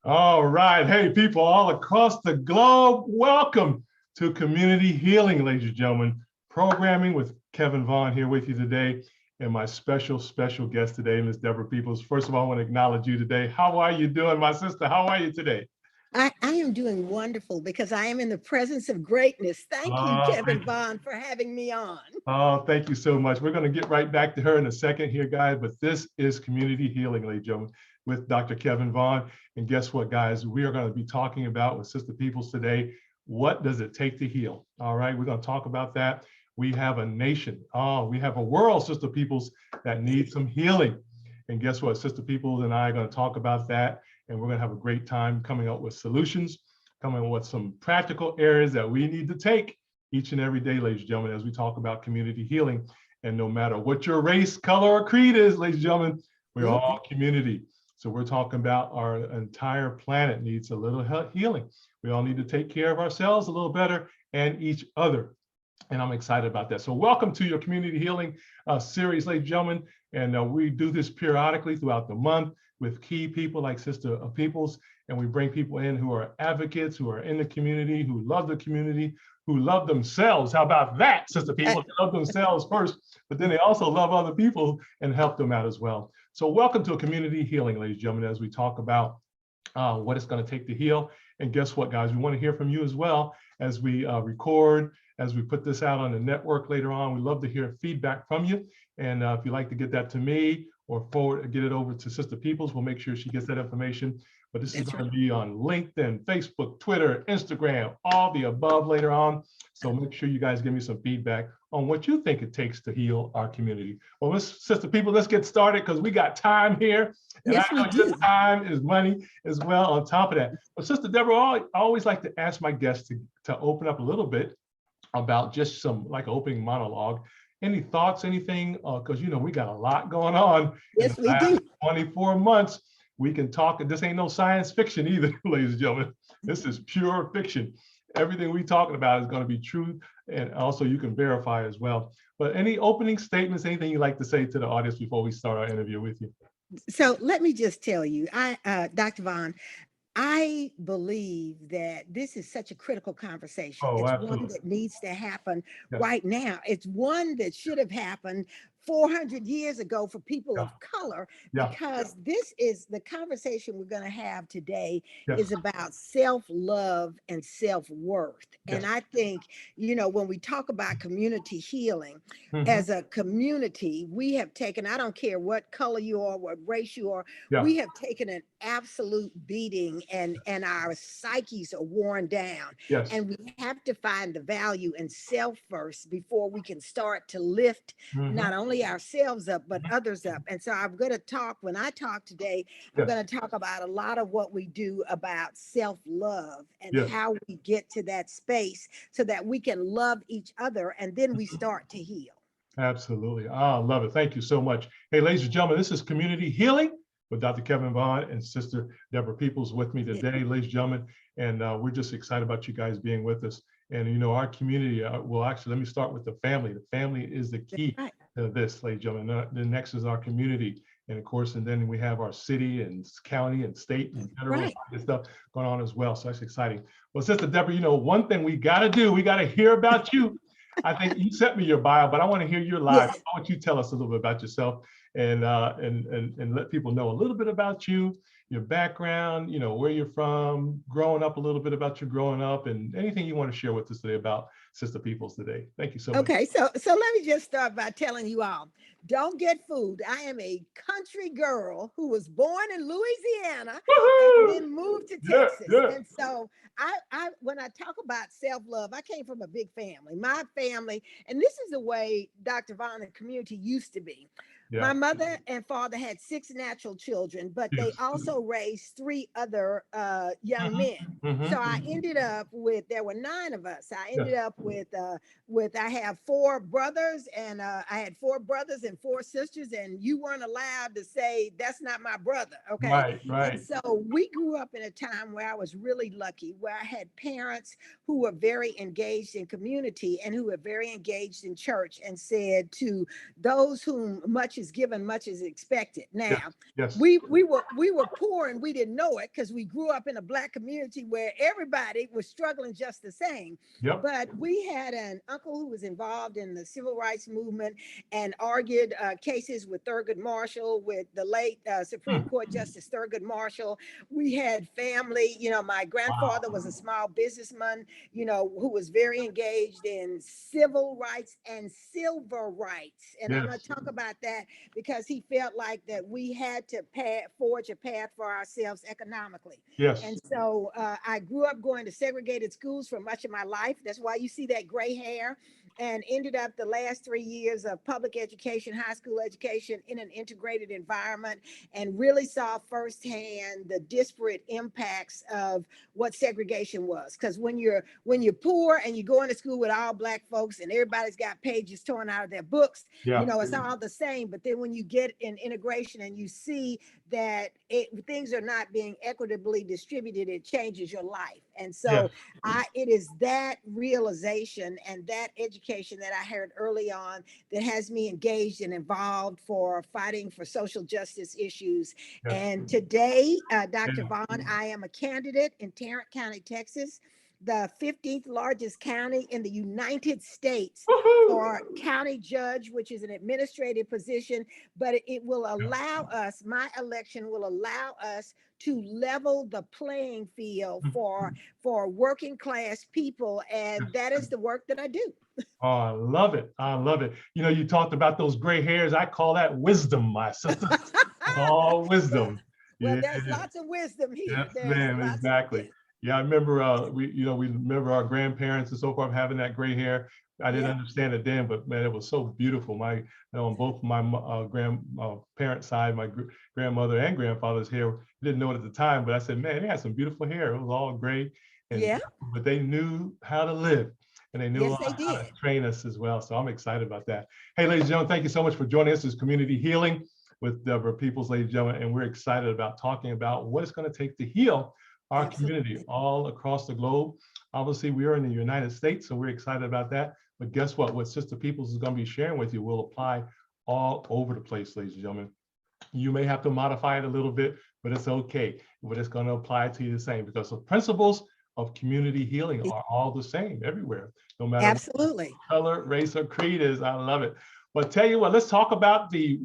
All right. Hey, people all across the globe, welcome to Community Healing, ladies and gentlemen. Programming with Kevin Vaughan here with you today. And my special guest today, Ms. Deborah Peoples. First of all, I want to acknowledge you today. How are you doing, my sister? How are you today? I am doing wonderful because I am in the presence of greatness. Thank you, Kevin Thank you. Vaughan, for having me on. Oh, thank you so much. We're going to get right back to her in a second here, guys. But this is Community Healing, ladies and gentlemen, with Dr. Kevin Vaughan. And guess what, guys? We are going to be talking about with Sister Peoples today, what does it take to heal? All right, we're going to talk about that. We have a nation. Oh, we have a world, Sister Peoples, that needs some healing. And guess what? Sister Peoples and I are going to talk about that. And we're going to have a great time coming up with solutions, coming up with some practical areas that we need to take each and every day, ladies and gentlemen, as we talk about community healing. And no matter what your race, color, or creed is, ladies and gentlemen, we're all community. So we're talking about our entire planet needs a little healing. We all need to take care of ourselves a little better and each other. And I'm excited about that. So welcome to your community healing series, ladies and gentlemen. And we do this periodically throughout the month with key people like Sister Peoples. And we bring people in who are advocates, who are in the community, who love the community, who love themselves. How about that, Sister People? They love themselves first, but then they also love other people and help them out as well. So welcome to a community healing, ladies and gentlemen, as we talk about what it's going to take to heal. And guess what, guys? We want to hear from you as well as we record, as we put this out on the network later on. We love to hear feedback from you. And if you'd like to get that to me or get it over to Sister Peoples, we'll make sure she gets that information. But this is going to be on LinkedIn, Facebook, Twitter, Instagram, all the above later on. So make sure you guys give me some feedback on what you think it takes to heal our community. Well, Sister People, let's get started because we got time here. And Yes, I know your time is money as well on top of that. But Sister Deborah, I always like to ask my guests to open up a little bit about just some like opening monologue. Any thoughts, anything? Because, we got a lot going on yes, in the we last do. 24 months. We can talk, and this ain't no science fiction either, ladies and gentlemen. This is pure fiction. Everything we talking about is going to be true, and also you can verify as well. But any opening statements, anything you'd like to say to the audience before we start our interview with you? So let me just tell you, Dr. Vaughan, I believe that this is such a critical conversation. Oh, It's one absolutely. that needs to happen Yes. right now. It's one that should have happened 400 years ago for people Yeah. of color, Yeah. because this is the conversation we're going to have today Yes. is about self-love and self-worth. Yes. And I think, when we talk about community healing, Mhm. as a community, we have taken, I don't care what color you are, what race you are, Yeah. we have taken an absolute beating, and our psyches are worn down. Yes. And we have to find the value in self first before we can start to lift Mhm. not only ourselves up, but others up. And so I'm going to talk, when I talk today, I'm Yes. going to talk about a lot of what we do about self-love and Yes. how we get to that space so that we can love each other, and then we start to heal. Absolutely. I love it. Thank you so much. Hey, ladies and gentlemen, this is Community Healing with Dr. Kevin Vaughan and Sister Deborah Peoples with me today, ladies and gentlemen. And we're just excited about you guys being with us. And, our community, well, actually, let me start with the family. The family is the key Right. to this, ladies and gentlemen. The next is our community. And of course, and then we have our city and county and state and federal Right. and stuff going on as well. So that's exciting. Well, Sister Deborah, one thing we got to do, we got to hear about you. I think you sent me your bio, but I want to hear your live. Yes. I want you to tell us a little bit about yourself and let people know a little bit about you, your background, where you're from, growing up, a little bit about your growing up, and anything you want to share with us today about Sister Peoples today. Thank you so much. Okay, so let me just start by telling you all, don't get fooled. I am a country girl who was born in Louisiana and Woohoo! then moved to Yeah, Texas. yeah. And so I when I talk about self-love, I came from a big family. My family, and this is the way Dr. Vaughn and community used to be. Yeah. My mother and father had 6 natural children, but they Yes. also raised 3 other young Mhm, men. So mhm. I ended up with, there were 9 of us. I Yes. ended up with I have 4 brothers, and I had 4 brothers and 4 sisters, and you weren't allowed to say that's not my brother. Okay. Right, And right. so we grew up in a time where I was really lucky, where I had parents who were very engaged in community and who were very engaged in church, and said, to those whom much is given, much is expected. Now, Yes. Yes. we were poor and we didn't know it because we grew up in a Black community where everybody was struggling just the same. Yep. But we had an uncle who was involved in the civil rights movement and argued cases with Thurgood Marshall, with the late Supreme Hmm. Court Justice Thurgood Marshall. We had family, my Wow. grandfather was a small businessman, who was very engaged in civil rights and civil rights. And I'm going Yes. to talk about that because he felt like that we had to forge a path for ourselves economically. Yes. And so I grew up going to segregated schools for much of my life. That's why you see that gray hair, and ended up the last 3 years of public education, high school education in an integrated environment, and really saw firsthand the disparate impacts of what segregation was. Because when you're poor and you go into school with all Black folks and everybody's got pages torn out of their books, Yeah. it's all the same. But then when you get in integration and you see that things are not being equitably distributed, it changes your life. And Yes. so it is that realization and that education that I heard early on that has me engaged and involved for fighting for social justice issues. Yes. And today, Dr. Yeah. Vaughn, I am a candidate in Tarrant County, Texas, the 15th largest county in the United States, Woohoo! for county judge, which is an administrative position, but it will Yeah. allow us, my election will allow us to level the playing field for working class people. And Yes. that is the work that I do. Oh, I love it. I love it. You talked about those gray hairs. I call that wisdom, my sister. That's all well, wisdom. well, Yeah. there's lots of wisdom here. Yes, There's ma'am. lots of, Exactly. Yeah, I remember we remember our grandparents and so forth having that gray hair. I didn't yeah, understand it then, but man, it was so beautiful. On both my parents' side, my grandmother and grandfather's hair, didn't know it at the time, but I said, man, they had some beautiful hair. It was all gray, and yeah, but they knew how to live, and they knew yes, they how to did. train us as well. So I'm excited about that. Hey, ladies and gentlemen, thank you so much for joining us. This is Community Healing with Deborah Peoples, ladies and gentlemen, and we're excited about talking about what it's going to take to heal our community Absolutely. all across the globe. Obviously, we are in the United States, so we're excited about that. But guess what? What Sister Peoples is going to be sharing with you will apply all over the place, ladies and gentlemen. You may have to modify it a little bit, but it's okay. But it's going to apply to you the same because the principles of community healing are all the same everywhere, no matter what Absolutely. color, race, or creed is. I love it. But tell you what, let's talk about the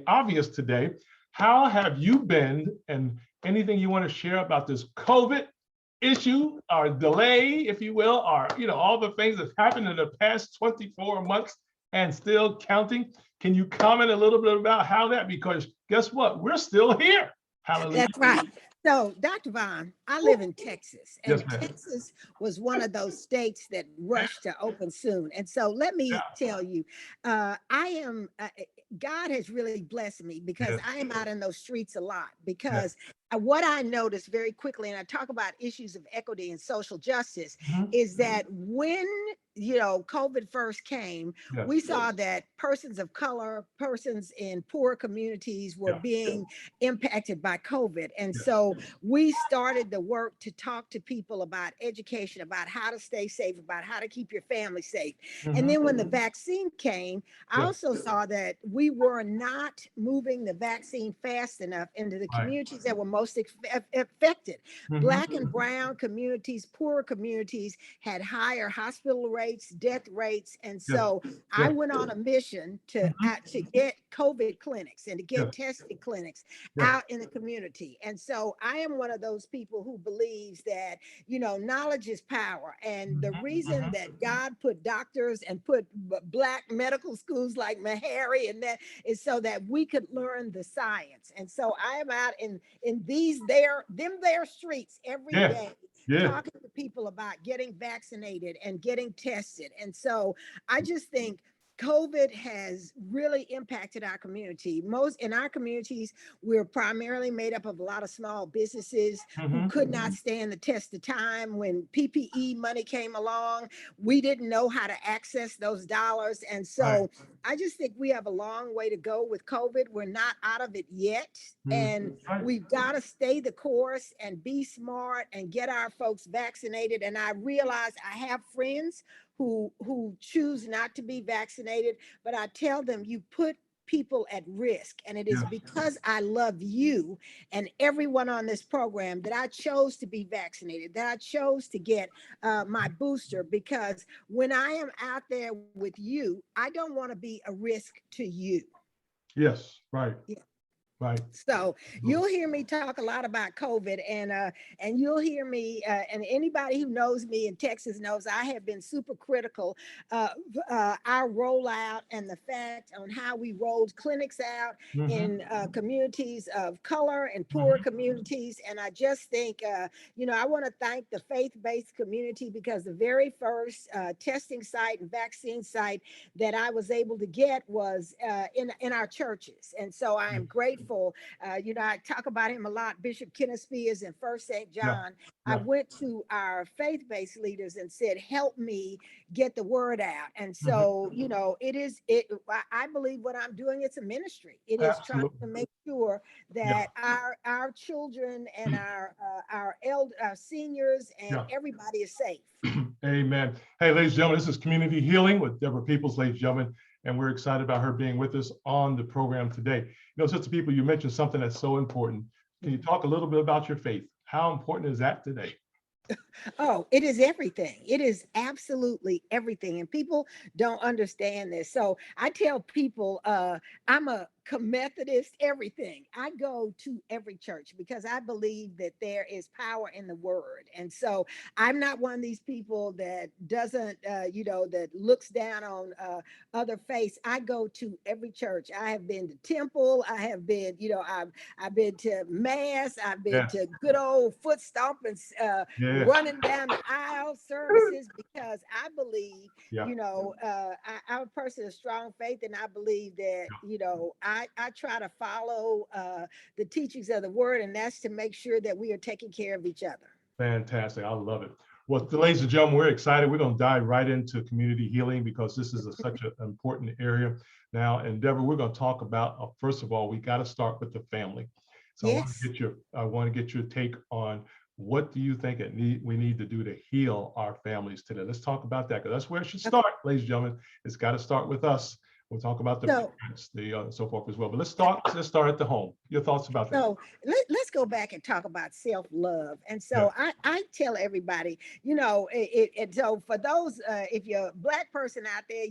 obvious today. How have you been, and anything you want to share about this COVID issue or delay, if you will, or all the things that happened in the past 24 months and still counting? Can you comment a little bit about how that? Because guess what? We're still here. Hallelujah. That's right. So, Dr. Vaughn, I live in Texas, Yes, and ma'am. Texas was one of those states that rushed to open soon. And so, let me Yeah. tell you, God has really blessed me because Yes. I am out in those streets a lot. Yes. Because what I noticed very quickly, and I talk about issues of equity and social justice, Mhm. is that when COVID first came, Yes. we saw that persons of color, persons in poor communities were Yeah. being impacted by COVID. And Yes. so we started the work to talk to people about education, about how to stay safe, about how to keep your family safe. And Mhm. then when the vaccine came, I Yes. also saw that we were not moving the vaccine fast enough into the Right. communities that were most affected. Mhm. Black and brown communities, poorer communities had higher hospital rates, death rates. And Yes. so I Yes. went on a mission to Mhm. get COVID clinics and to get Yes. testing clinics Yes. out in the community. And so I am one of those people who believes that, knowledge is power. And the Mhm. reason Mhm. that God put doctors and put Black medical schools like Meharry and that is so that we could learn the science. And so I am out in their streets every Yeah. day Yeah. talking to people about getting vaccinated and getting tested. And so I just think COVID has really impacted our community. Most in our communities, we're primarily made up of a lot of small businesses who Mhm. could not stand the test of time. When PPE money came along, we didn't know how to access those dollars. And Right. so I just think we have a long way to go with COVID. We're not out of it yet. Mhm. And Right. we've got to stay the course and be smart and get our folks vaccinated. And I realize I have friends who choose not to be vaccinated, but I tell them, you put people at risk. And it is Yes. because I love you and everyone on this program that I chose to be vaccinated, that I chose to get my booster, because when I am out there with you, I don't want to be a risk to you. Yes. Right. Yeah. Right. So you'll hear me talk a lot about COVID, and you'll hear me, and anybody who knows me in Texas knows I have been super critical of our rollout and the fact on how we rolled clinics out Mm-hmm. in communities of color and poor Mm-hmm. communities. And I just think, I want to thank the faith-based community, because the very first testing site and vaccine site that I was able to get was in our churches. And so I am grateful. I talk about him a lot. Bishop Kenneth Spears in First St. Yeah. John. I Yeah. went to our faith-based leaders and said, help me get the word out. And Mm-hmm. so, I believe what I'm doing, it's a ministry. It is trying Absolutely. to make sure Yeah. that our children and our seniors and Yeah. everybody is safe. Amen. Hey, ladies and gentlemen, this is Community Healing with Deborah Peoples, ladies and gentlemen, and we're excited about her being with us on the program today. Sister People, you mentioned something that's so important. Can you talk a little bit about your faith? How important is that today? Oh, it is everything. It is absolutely everything. And people don't understand this. So I tell people, I'm a Methodist, everything. I go to every church because I believe that there is power in the word. And so I'm not one of these people that doesn't, that looks down on other faiths. I go to every church. I have been to temple. I have been, I've been to mass. I've been Yeah. to good old foot stomping, Yeah. running down the aisle services, because I believe, Yeah. I'm a person of strong faith, and I believe that, I try to follow the teachings of the word, and that's to make sure that we are taking care of each other. Fantastic. I love it. Well, ladies and gentlemen, we're excited. We're going to dive right into community healing because this is such an important area now. And Deborah, we're going to talk about, first of all, we got to start with the family. So Yes. I want to get your take on what do you think we need to do to heal our families today? Let's talk about that, because that's where it should start, ladies and gentlemen. It's got to start with us. We'll talk about the parents, so forth as well. But let's start at the home. Your thoughts about that? So let's go back and talk about self-love. And so I tell everybody, and so for those, if you're a Black person out there,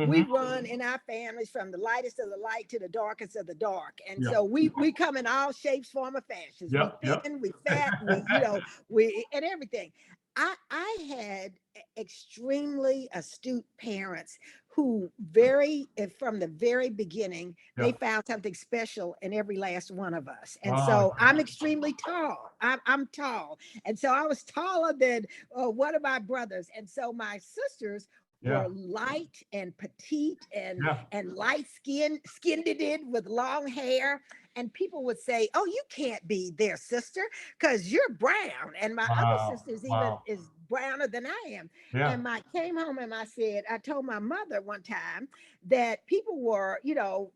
we run in our families from the lightest of the light to the darkest of the dark. And so we come in all shapes, form, or fashions. We thin, we fat, we and everything. I had extremely astute parents who from the very beginning, they found something special in every last one of us. And so I'm extremely tall. I'm tall. And so I was taller than one of my brothers. And so my sisters were light and petite and light skinned with long hair. And people would say, oh, you can't be their sister because you're brown. And my other sisters even is browner than I am. And I came home and I told my mother one time that people were,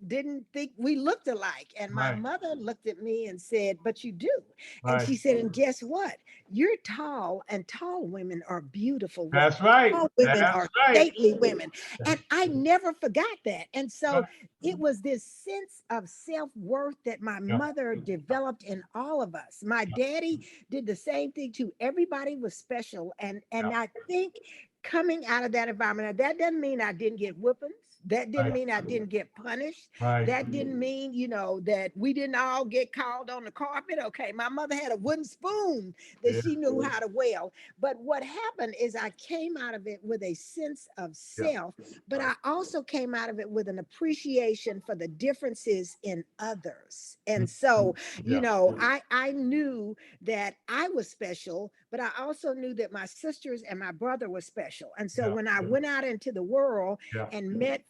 didn't think we looked alike. And my mother looked at me and said, but you do. And she said, and guess what? You're tall, and tall women are beautiful women. That's right. Tall women are stately women. And I never forgot that. And so it was this sense of self-worth that my mother developed in all of us. My daddy did the same thing too. Everybody was special. And I think coming out of that environment, now, that doesn't mean I didn't get whoopings. That didn't mean I didn't get punished. That didn't mean, that we didn't all get called on the carpet. Okay, my mother had a wooden spoon that she knew how to wield. But what happened is I came out of it with a sense of self, but I also came out of it with an appreciation for the differences in others. And so, I knew that I was special, but I also knew that my sisters and my brother were special. And so when I went out into the world and met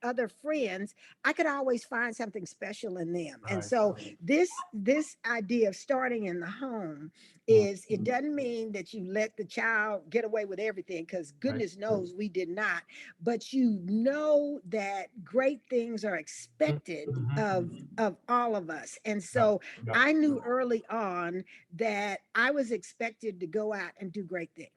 other friends, I could always find something special in them. And so this idea of starting in the home is, it doesn't mean that you let the child get away with everything, because goodness knows we did not, but that great things are expected of all of us. And so I knew early on that I was expected to go out and do great things.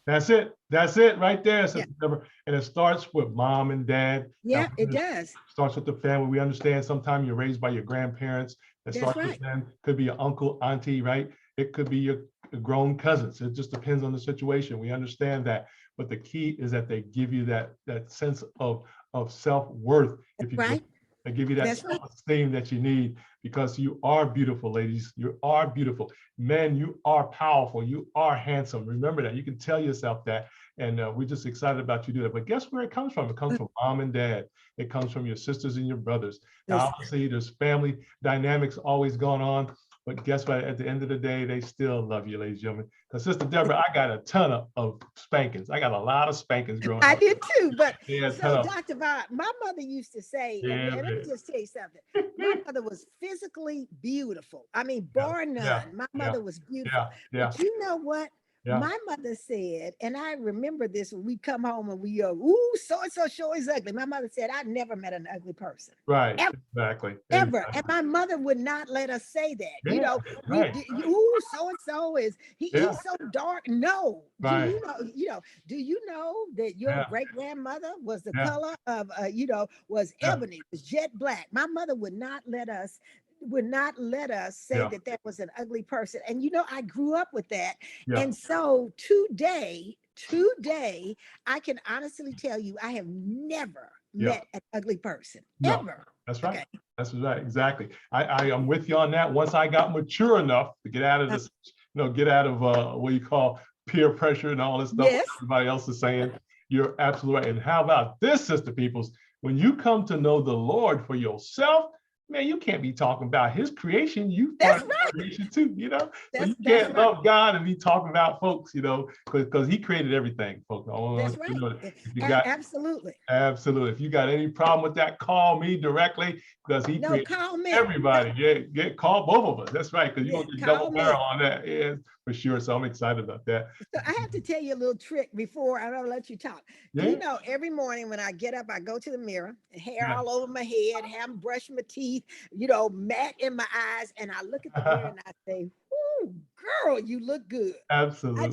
That's it. That's it right there, Yeah. Sister Deborah. And it starts with mom and dad. Yeah, it does. Starts with the family. We understand sometimes you're raised by your grandparents. It That's starts with right. them. Could be your uncle, auntie, right? It could be your grown cousins. It just depends on the situation. We understand that. But the key is that they give you that sense of self-worth, if you will. Right. They give you that That's right. self-esteem that you need because you are beautiful, ladies. You are beautiful. Men, you are powerful. You are handsome. Remember that. You can tell yourself that. And we're just excited about you do that. But guess where it comes from? It comes from mom and dad. It comes from your sisters and your brothers. Now, Listen, obviously, there's family dynamics always going on. But guess what? At the end of the day, they still love you, ladies and gentlemen. Because Sister Deborah, I got a ton of spankings. I got a lot of spankings growing I up. did too. But Yeah, a ton so, of Dr. Vaughn, my mother used to say, and yeah, let me man. just tell you something. My mother was physically beautiful. I mean, Yeah, bar yeah, none. My yeah, mother was beautiful. yeah, yeah, But you know what? yeah. My mother said, and I remember this when we come home and we go, ooh, so and so sure is ugly. My mother said, I never met an ugly person. Right, Ever. exactly, Ever. And exactly. my mother would not let us say that. You Yeah, know, right, ooh, so and so is yeah, he's so dark. No. Do right, you know that your yeah, great grandmother was the yeah, color of was yeah, ebony, was jet black. My mother would not let us say yeah, that was an ugly person. And I grew up with that. yeah, And so today, I can honestly tell you I have never yeah. met an ugly person. No, Ever. that's right. Okay. That's right. Exactly. I am with you on that. Once I got mature enough to get out of this, get out of what you call peer pressure and all this stuff Yes, everybody else is saying, you're absolutely right. And how about this, Sister Peoples? When you come to know the Lord for yourself, man, you can't be talking about his creation. You part that's of his right. creation too, So you That's can't right. love God and be talking about folks, because he created everything, folks. I want That's you to know right. that if you got Absolutely. absolutely. If you got any problem with that, call me directly because he No, created call me. everybody. Yeah, call both of us. That's right, because you're Yeah, gonna get double call barrel me. on that. Yeah, for sure. So I'm excited about that. So I have to tell you a little trick before I don't let you talk. Do you Yeah, know every morning when I get up, I go to the mirror, hair yeah. all over my head, haven't brushed my teeth, mat in my eyes, and I look at the mirror and I say, "Ooh, girl, you look good." Absolutely. I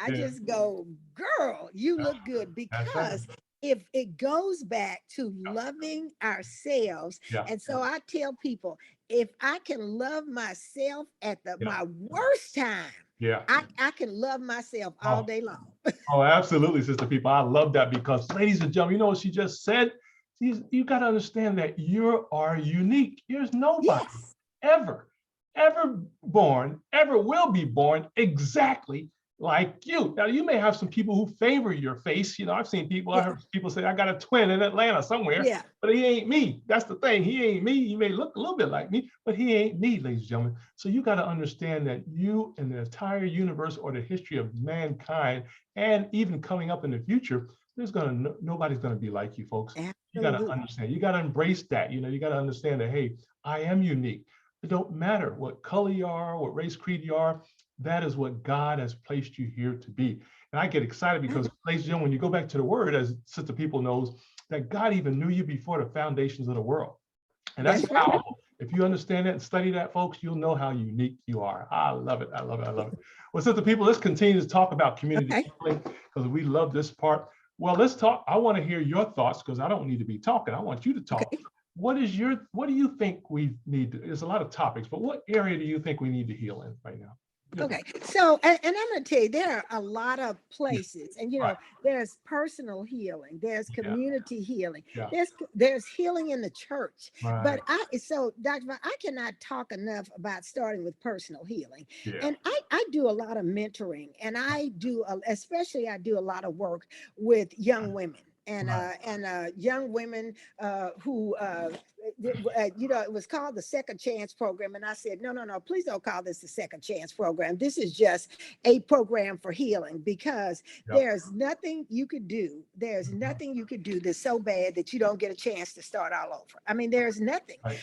Yeah, just go, girl, you that's look good that's right. because if it goes back to loving ourselves. Yeah, And so I tell people, if I can love myself at yeah, my worst time, yeah. I can love myself all Oh, day long. oh, absolutely, Sister People. I love that because, ladies and gentlemen, you know what she just said? You got to understand that you are unique. There's nobody Yes. ever, ever born, ever will be born exactly like you. Now, you may have some people who favor your face. I've seen people, I Yeah. heard people say, I got a twin in Atlanta somewhere, Yeah. but he ain't me. That's the thing. He ain't me. He may look a little bit like me, but he ain't me, ladies and gentlemen. So you got to understand that you and the entire universe or the history of mankind, and even coming up in the future, nobody's gonna be like you, folks. You gotta Absolutely. understand. You gotta embrace that. You gotta understand that. Hey, I am unique. It don't matter what color you are, what race, creed you are. That is what God has placed you here to be. And I get excited because, ladies and gentlemen, when you go back to the Word, as Sister People knows, that God even knew you before the foundations of the world. And that's That's right. powerful. If you understand that and study that, folks, you'll know how unique you are. I love it. I love it. I love it. Well, Sister People, let's continue to talk about community Okay. healing because we love this part. Well, let's talk. I want to hear your thoughts because I don't need to be talking. I want you to talk. Okay. What do you think we need to, there's a lot of topics, but what area do you think we need to heal in right now? Yeah. Okay. So, and I'm going to tell you, there are a lot of Yeah. places, and Right. there's personal healing, there's Yeah. community healing, Yeah. there's healing in the church. Right. But Dr. Vaughn, I cannot talk enough about starting with personal healing. Yeah. And I do a lot of mentoring, and especially I do a lot of work with young women. Right. And young women who it was called the Second Chance Program. And I said, no, no, no, please don't call this the Second Chance Program. This is just a program for healing because Yep. there's nothing you could do. There's nothing you could do that's so bad that you don't get a chance to start all over. I mean, there's nothing. Right.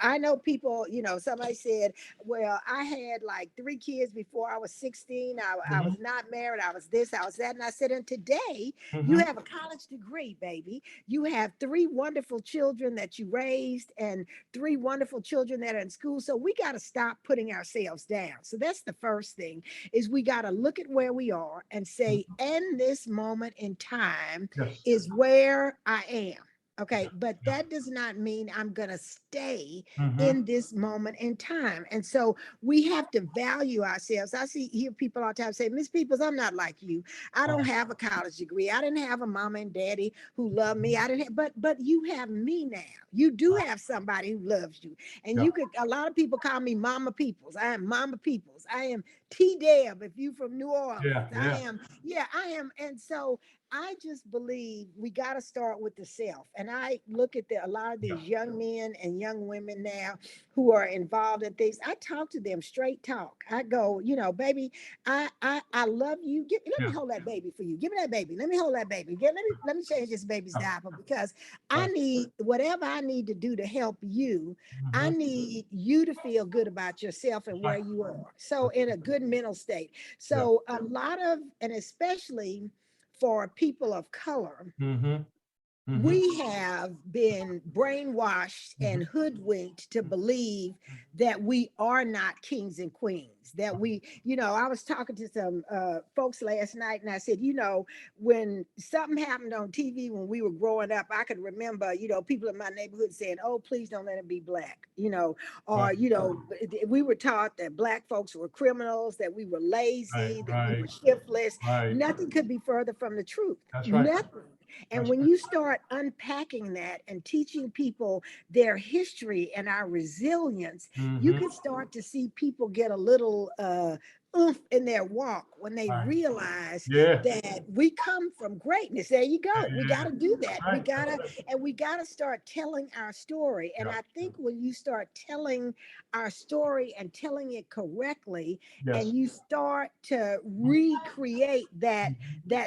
I know people, somebody said, well, I had like 3 kids before I was 16. I was not married. I was this, I was that. And I said, and today you Mm-hmm. have a college degree, baby. You have 3 wonderful children that you raised. raised and 3 wonderful children that are in school. So we got to stop putting ourselves down. So that's the first thing, is we got to look at where we are and say, in this moment in time Yes. is where I am. Okay, but Yeah. that does not mean I'm going to stay Mm-hmm. in this moment in time. And so we have to value ourselves. I hear people all the time say, Miss Peoples, I'm not like you. I don't have a college degree. I didn't have a mama and daddy who loved me. I didn't have, but you have me now. You do have somebody who loves you. And Yeah. you could, a lot of people call me Mama Peoples. I am Mama Peoples. I am T Deb if you from New Orleans. Yeah. I Yeah. am, yeah, I am. And so I just believe we got to start with the self. And I look at a lot of Yeah. these young men and young women now who are involved in things. I talk to them straight talk. I go, baby, I love you. Let me Yeah. hold that baby for you. Give me that baby. Let me hold that baby. Let me change this baby's diaper because I Right. need whatever I need to do to help you. I Mm-hmm. need you to feel good about yourself and where Right. you are. So in a good mental state. Yeah. So a lot of, and especially for people of color, Mm-hmm. Mm-hmm. we have been brainwashed Mm-hmm. and hoodwinked to believe that we are not kings and queens, that I was talking to some folks last night and I said, when something happened on TV when we were growing up, I could remember, people in my neighborhood saying, oh, please don't let it be black, or, Right. we were taught that black folks were criminals, that we were Right. lazy, that we Right. were shiftless. Right. Nothing could be further from the truth. That's right. Nothing. And That's when right. you start unpacking that and teaching people their history and our resilience, you Mm-hmm. can start to see people get a little oomph in their walk when they Right. realize Yeah. that we come from greatness. There you Yeah. go. We got Yeah. to do That's that. right. We got to start telling our story. And Yeah. I think when you start telling our story and telling it correctly, Yes. and you start to recreate that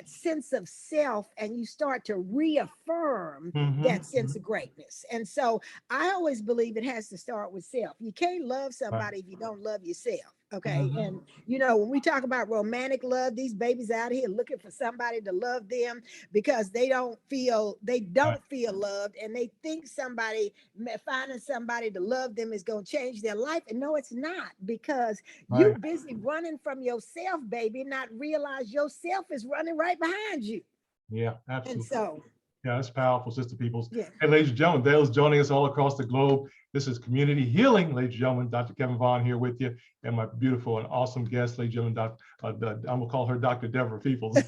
sense of self, and you start to reaffirm Mm-hmm. that sense of greatness. And so I always believe it has to start with self. You can't love Right. somebody if you don't love yourself. Okay. Mm-hmm. And when we talk about romantic love, these babies out here looking for somebody to love them because they don't feel Right. loved, and they think finding somebody to love them is going to change their life. And no, it's not, because you Right. busy running from yourself, baby, not realize yourself is running right behind you. Yeah. And Absolutely. so, Yeah, that's powerful, Sister Peoples. yeah. Hey, ladies and gentlemen, those joining us all across the globe. This is Community Healing, ladies and gentlemen. Dr. Kevin Vaughan here with you, and my beautiful and awesome guest, ladies and gentlemen. I'm gonna call her Dr. Deborah Peoples.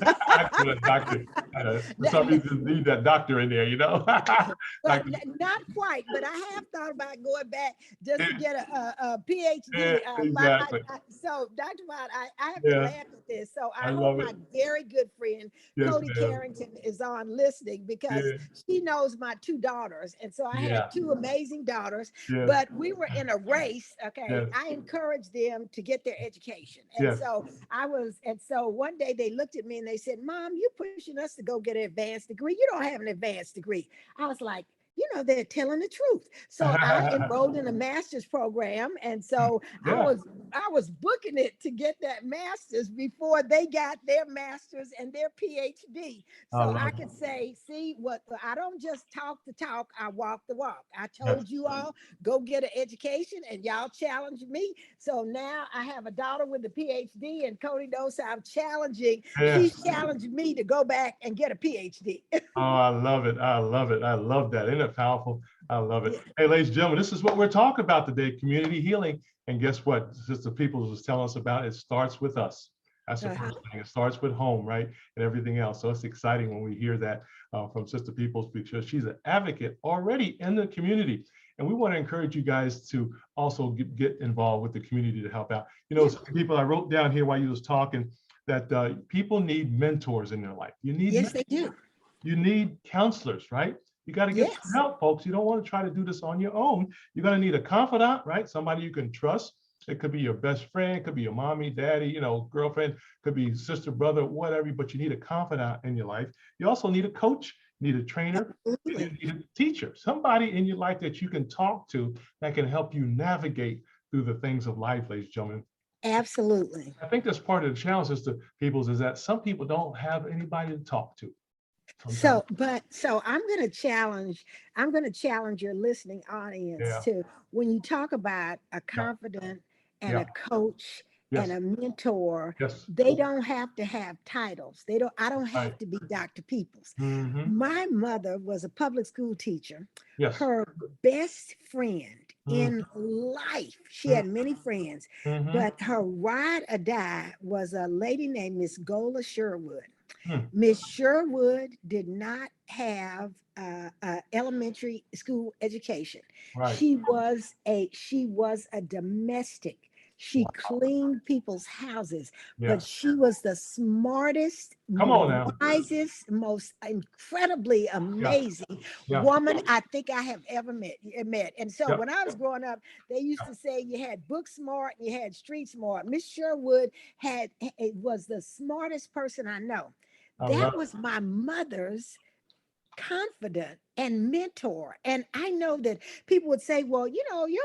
Doctor, for some reason, need that doctor in there, Well, Doctor, not quite, but I have thought about going back just to get a PhD. yeah, exactly. So, Dr. Watt, I have to Yeah, laugh at this. So I I hope love my it. very good friend Yes, Cody ma'am. Carrington is on listening, because Yeah, she knows my 2 daughters, and so I yeah, had 2 amazing daughters. yes, But we were in a race. Okay, yes, I encouraged them to get their education, and yes. so one day they looked at me and they said, "Mom, you're pushing us to go get an advanced degree. You don't have an advanced degree." I was like, they're telling the truth. So I enrolled in a master's program. And so Yeah, I was booking it to get that master's before they got their master's and their PhD. I So love I it. could say, see, what I don't just talk the talk, I walk the walk. I Yes, told you all, go get an education, and y'all challenged me. So now I have a daughter with a PhD, and Cody knows how I'm challenging. yeah. She's challenged me to go back and get a PhD. Oh, I love it. I love it. I love that. Isn't it powerful? I love it. Yeah. Hey, ladies and gentlemen, this is what we're talking about today, community healing. And guess what? Sister Peoples was telling us about, it starts with us. That's the Uh-huh. first thing. It starts with home, right? And everything else. So it's exciting when we hear that from Sister Peoples, because she's an advocate already in the community. And we want to encourage you guys to also get involved with the community to help out. People, I wrote down here while you was talking that people need mentors in their life. Yes, they do. You need counselors, right? You got to get some Yes. help, folks. You don't want to try to do this on your own. You're going to need a confidant, right? Somebody you can trust. It could be your best friend, could be your mommy, daddy, girlfriend, could be sister, brother, whatever, but you need a confidant in your life. You also need a coach, you need a trainer, and you Absolutely. need a teacher, somebody in your life that you can talk to that can help you navigate through the things of life, ladies and gentlemen. Absolutely. I think that's part of the challenge, Sister Peoples, is that some people don't have anybody to talk to. sometimes. So I'm going to challenge your listening audience Yeah, to, when you talk about a yeah, confidant and yeah, a coach and yes, a mentor, yes, they don't have to have titles. I don't right. have to be Dr. Peoples. Mm-hmm. My mother was a public school teacher. Yes. Her best friend Mm-hmm. in life, she had many friends, Mm-hmm. but her ride or die was a lady named Miss Gola Sherwood. Mm-hmm. Miss Sherwood did not have a elementary school education. Right. She was a domestic. She Wow. cleaned people's houses, but Yeah. she was the smartest, Come on now. wisest, most incredibly Yeah. amazing Yeah. woman I think I have ever met. And so Yeah. when I was growing up, they used to say you had book smart and you had street smart. Miss Sherwood was the smartest person I know. I That love it. was my mother's confidant and mentor. And I know that people would say, well, your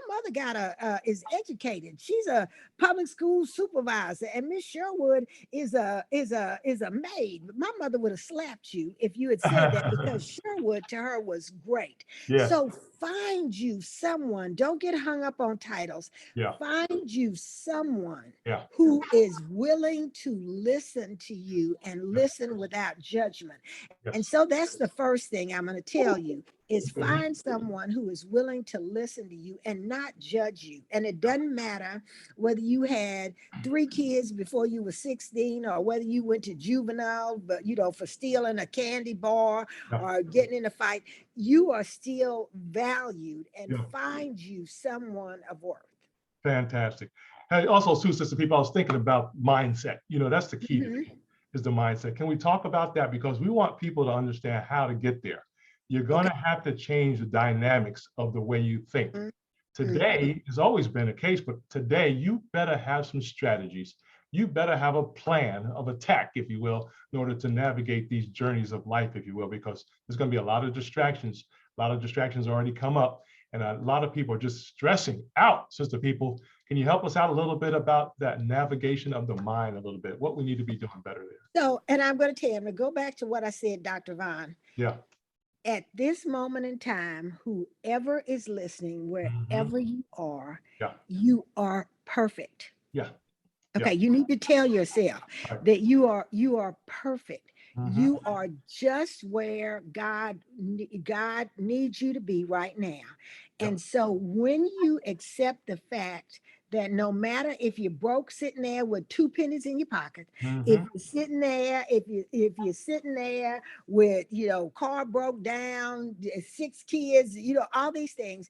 mother is educated. She's a public school supervisor, and Miss Sherwood is a maid. My mother would have slapped you if you had said that, because Sherwood to her was great. Yes. So find you someone, don't get hung up on titles. Yeah. Find you someone Yeah. who is willing to listen to you and Yes. listen without judgment. And Yes. so that's the first thing I'm going to tell you is Mhm. find someone who is willing to listen to you and not judge you. And it doesn't matter whether you had 3 kids before you were 16, or whether you went to juvenile, but for stealing a candy bar Yeah. or getting in a fight, you are still valued, and Yeah. find you someone of worth. Fantastic. Hey, also, Sue, sister people, I was thinking about mindset. That's the key to me, Mhm. is the mindset. Can we talk about that? Because we want people to understand how to get there. You're going Okay. to have to change the dynamics of the way you think. Mhm. Today has always been the case, but today you better have some strategies. You better have a plan of attack, if you will, in order to navigate these journeys of life, if you will, because there's going to be a lot of distractions. A lot of distractions already come up, and a lot of people are just stressing out. Sister people, can you help us out a little bit about that navigation of the mind a little bit? What we need to be doing better there? So, and I'm going to tell you, I'm going to go back to what I said, Dr. Vaughn. Yeah. At this moment in time, whoever is listening, Hmm. wherever Yeah. you are perfect. Yeah. Yeah. Okay, you need to tell yourself Right. that you are perfect. Hmm. You are just where God needs you to be right now. Yeah. And so when you accept the fact that no matter if you're broke sitting there with 2 pennies in your pocket, if Hmm. you're sitting there, if you're sitting there with car broke down, 6 kids, all these things,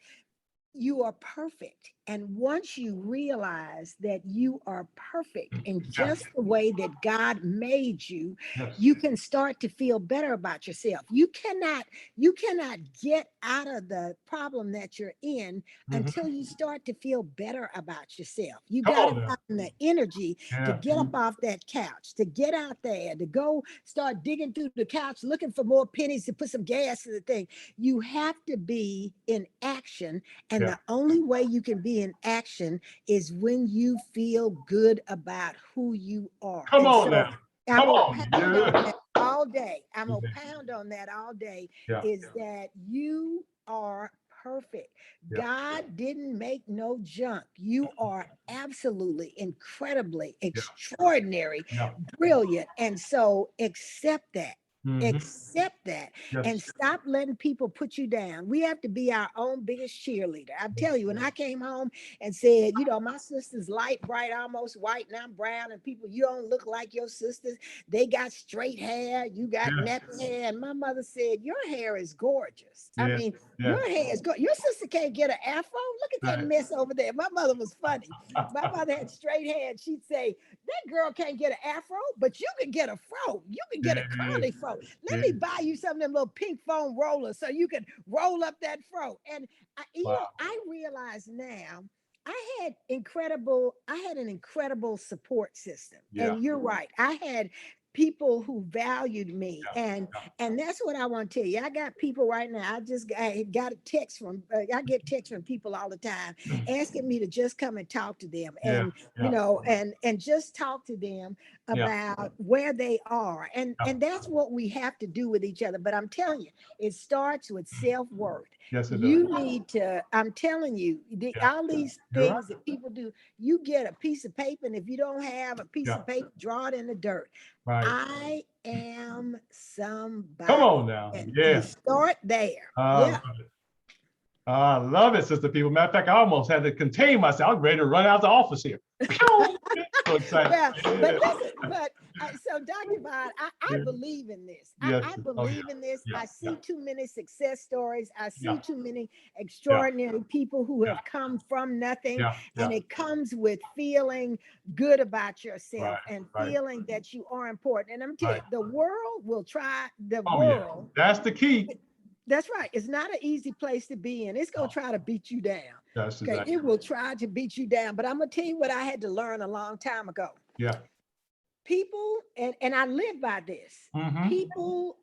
you are perfect. And once you realize that you are perfect in Yeah. just the way that God made you, Yes. you can start to feel better about yourself. You cannot get out of the problem that you're in Hmm. until you start to feel better about yourself. You Come got to on now. find the energy to Yeah. get up off that couch, to get out there, to go start digging through the couch, looking for more pennies to put some gas in the thing. You have to be in action, and Yeah. the only way you can be in action is when you feel good about who you are. Come And on so now. I'm Come going on. to pound on Yeah. that all day. I'm going Yeah. to pound on that all day, Yeah. is that you are perfect. Yeah. God didn't make no junk. You are absolutely, incredibly, Yeah. extraordinary, Yeah. brilliant. And so accept that. Hmm. Accept that, and Yes. stop letting people put you down. We have to be our own biggest cheerleader. I tell you, when I came home and said, my sister's light, bright, almost white, and I'm brown, and people, you don't look like your sisters. They got straight hair, you got Yes. nappy hair. And my mother said, your hair is gorgeous. I Yes. mean, Yes. your hair is good. Your sister can't get an afro. Look at that Right. mess over there. My mother was funny. My mother had straight hair, and she'd say, that girl can't get an afro, but you can get a fro. You can get a Yeah. curly fro. Let Yeah. me buy you some of them little pink foam rollers so you can roll up that fro. And Wow. I realize now I had an incredible support system. Yeah. And you're right. I had people who valued me. Yeah. And that's what I want to tell you. I got people right now. I got a text from I get texts from people all the time asking me to just come and talk to them, Yeah. and Yeah. and just talk to them Yeah. about where they are. Yeah. And that's what we have to do with each other. But I'm telling you, it starts with self-worth. Yes, it does. You need to, I'm telling you, Yeah. all these You're right. things that people do, you get a piece of paper, and if you don't have a piece Yeah. of paper, draw it in the dirt. Right. I am somebody. Come on now. And Yeah. you start there. I Yeah. love it. I love it, Sister People. Matter of fact, I almost had to contain myself. I was ready to run out the office here. So excited. Yeah, but Yeah. listen, so Dr. Vaughn, I Yeah. believe in this. Yes. I Oh, believe in this. yeah. I see Yeah. too many success stories. I see Yeah. too many Yeah. extraordinary people who Yeah. have come from nothing. Yeah. And Yeah. it comes with feeling good about yourself Right. and Right. feeling that you are important. And I'm telling Right. you, the world will try, the Oh, yeah. world, That's the key. that's right. It's not an easy place to be in. It's going to try to beat you down. That's Okay. exactly. It will try to beat you down. But I'm going to tell you what I had to learn a long time ago. Yeah. People, and I live by this, Mm-hmm. people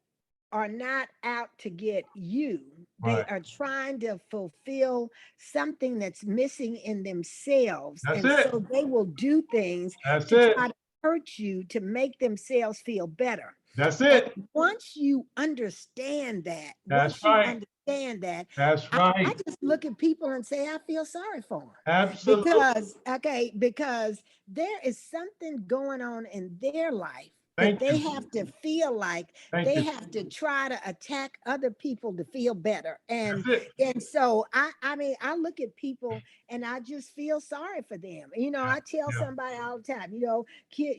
are not out to get you. They Right. are trying to fulfill something that's missing in themselves. That's And it. so they will do things That's to it. try to hurt you to make themselves feel better. That's And it. once you understand that, That's right. That's I right. just look at people and say, I feel sorry for them. Absolutely. Because there is something going on in their life that Thank they you. have to feel like Thank they you. have to try to attack other people to feel better. That's it. And so I mean, I look at people and I just feel sorry for them. You know, I tell Yeah. somebody all the time, you know,